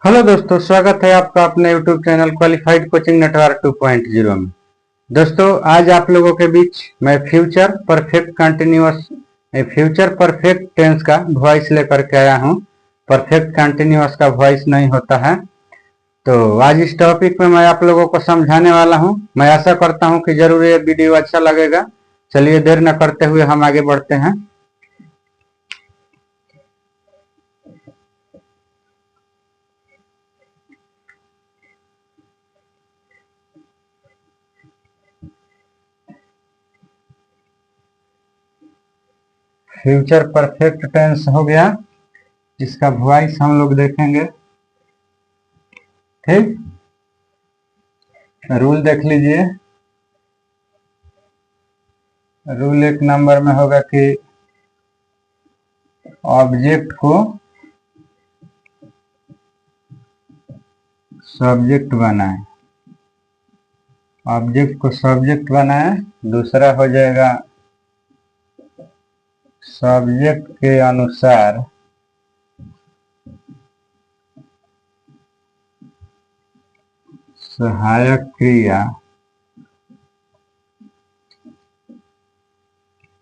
Hello दोस्तों, स्वागत है आपका अपने YouTube channel qualified coaching network 2.0 में। दोस्तों, आज आप लोगों के बीच मैं फ्यूचर परफेक्ट टेंस का वॉइस लेकर के आया हूं। परफेक्ट कंटिन्यूअस का वॉइस नहीं होता है, तो आज इस टॉपिक में मैं आप लोगों को समझाने वाला हूं। मैं आशा करता हूं कि जरूर ये वीडियो अच्छा लगेगा। चलिए देर न करते हुए हम आगे बढ़ते हैं। फ्यूचर परफेक्ट टेंस हो गया, इसका वॉइस हम लोग देखेंगे। ठीक, रूल देख लीजिए। रूल 1 नंबर में होगा कि ऑब्जेक्ट को सब्जेक्ट बनाए। ऑब्जेक्ट को सब्जेक्ट बनाए। दूसरा हो जाएगा सब्जेक्ट के अनुसार सहायक क्रिया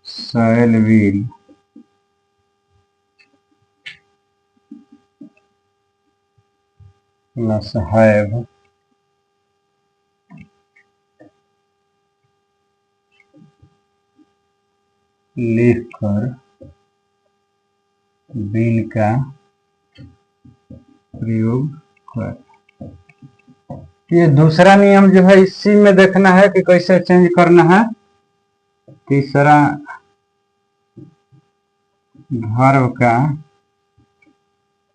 शैल विल प्लस हैव लिखकर बीन का प्रयोग कर। ये दूसरा नियम जो है, इसी में देखना है कि कैसे चेंज करना है। तीसरा वर्ब का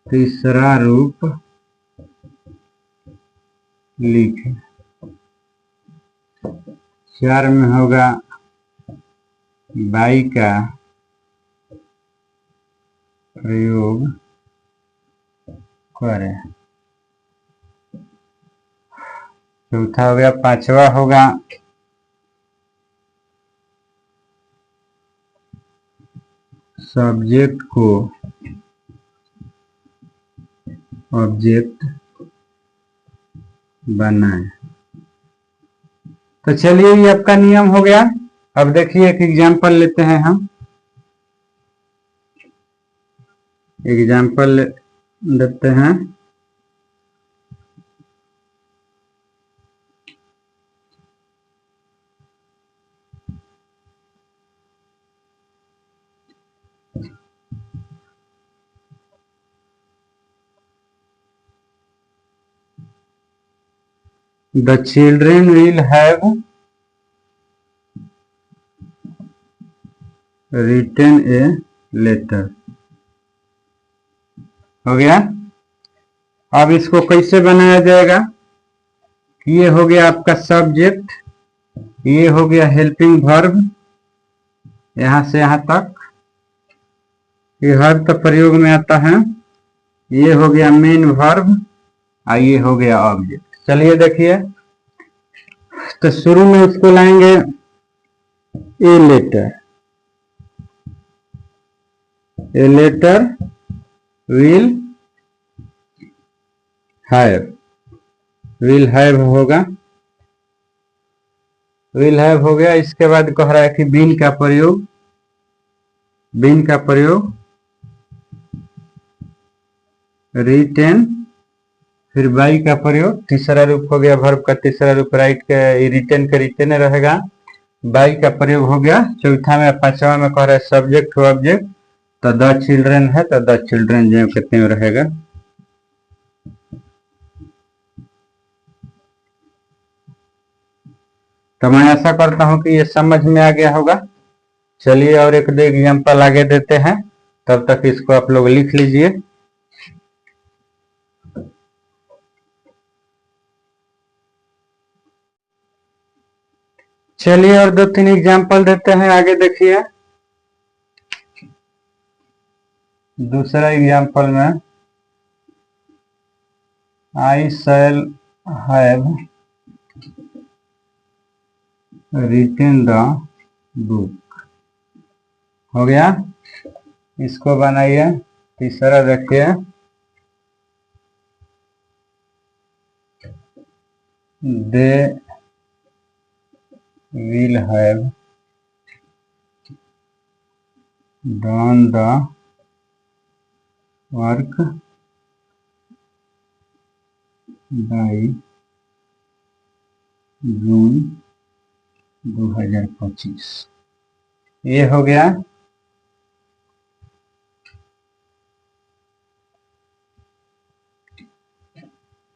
तीसरा रूप लिखे। 4 में होगा बाई का प्रयोग करें। चौथा हो गया। 5वां होगा सब्जेक्ट को ऑब्जेक्ट बनाए। तो चलिए, ये आपका नियम हो गया। अब देखिए, एक एग्जांपल लेते हैं हम। एग्जांपल देते हैं। The children will have written a letter। हो गया। अब इसको कैसे बनाया जाएगा? ये हो गया आपका सब्जेक्ट, ये हो गया हेल्पिंग वर्ब, यहां से यहां तक ये हर तो प्रयोग में आता है। ये हो गया मेन वर्ब और ये हो गया ऑब्जेक्ट। चलिए देखिए, तो शुरू में उसको लाएंगे A letter. A letter will have होगा। विल हैव हो गया। इसके बाद कह रहा है कि बीन का प्रयोग रिटेन, फिर बाई का प्रयोग। तीसरा रूप हो गया वर्ब का तीसरा रूप राइट के रिटेन के रिटेन रहेगा। बाई का प्रयोग हो गया। चौथा में 5वां में कह रहा है सब्जेक्ट हो ऑब्जेक्ट, तो द चिल्ड्रन है तो द चिल्ड्रन जो कितने में रहेगा। तो मैं आशा करता हूं कि ये समझ में आ गया होगा। चलिए और एक दो एग्जाम्पल आगे देते हैं, तब तक इसको आप लोग लिख लीजिए। चलिए और 2-3 एग्जाम्पल देते हैं, आगे देखिए। दूसरा एग्जाम्पल में I shall have written the book. हो गया। इसको बनाइए। तीसरा देखिए, दे will have done the work by जून 2025। ये हो गया।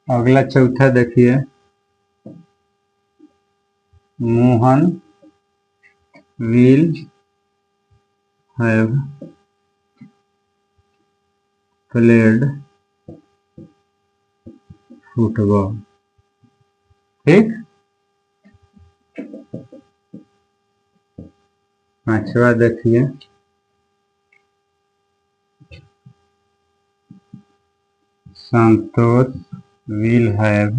अगला चौथा देखिए, Mohan will have played football. ठीक। पांचवा देखिए, संतोष will have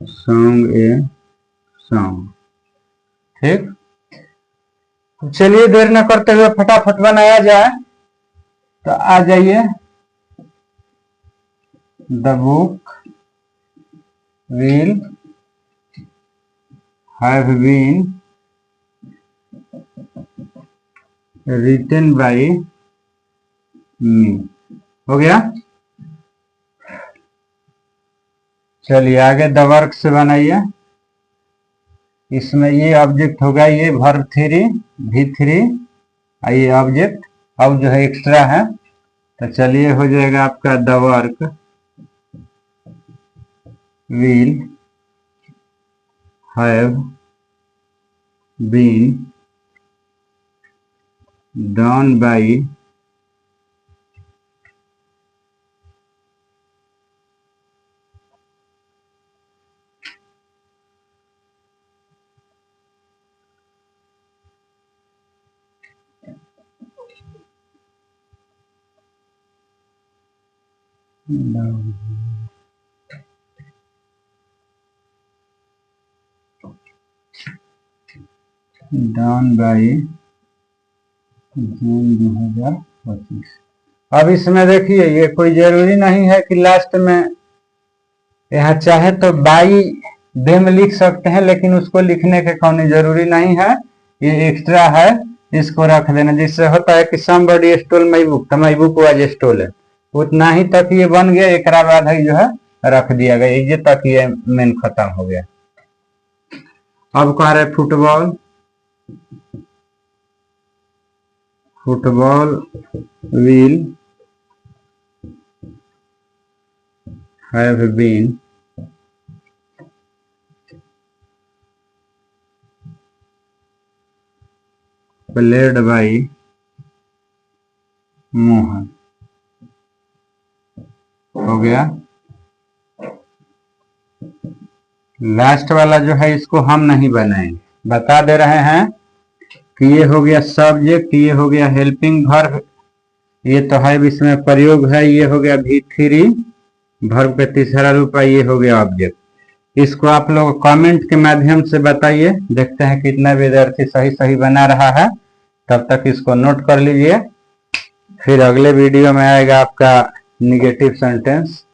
sung a song। ठीक। चलिए देर न करते हुए फटाफट बनाया जाए। तो आ जाइए, the book will have been written by me। हो गया। चलिए आगे द वर्क से बनाइए। इसमें ये ऑब्जेक्ट होगा, ये वर्ब 3 V3, ये ऑब्जेक्ट अब जो है एक्स्ट्रा है। तो चलिए हो जाएगा आपका the work will have been done by done by June 2025। अब इसमें देखिए, ये कोई जरूरी नहीं है कि लास्ट में, यहाँ चाहे तो बाई देम लिख सकते हैं, लेकिन उसको लिखने के कोई जरूरी नहीं है। ये एक्स्ट्रा है, इसको रख देना। जिससे होता है कि somebody stole my book, तो my book was stolen। उतना ही तक ये बन गया, एक बाद ही जो है रख दिया गया, ये तक ये मेन खत्म हो गया। अब कह रहे football, football will have been played by Mohan. हो गया। लास्ट वाला जो है इसको हम नहीं बनाएंगे, बता दे रहे हैं कि ये हो गया सब्जेक्ट, ये हो गया हेल्पिंग वर्ब, ये तो है इसमें प्रयोग है, ये हो गया V3 वर्ब का तीसरा रूप, ये हो गया ऑब्जेक्ट। इसको आप लोग कमेंट के माध्यम से बताइए, देखते हैं कितना विद्यार्थी सही सही बना रहा है। तब तक इसको नोट कर लीजिए, फिर अगले वीडियो में आएगा आपका निगेटिव सेंटेंस।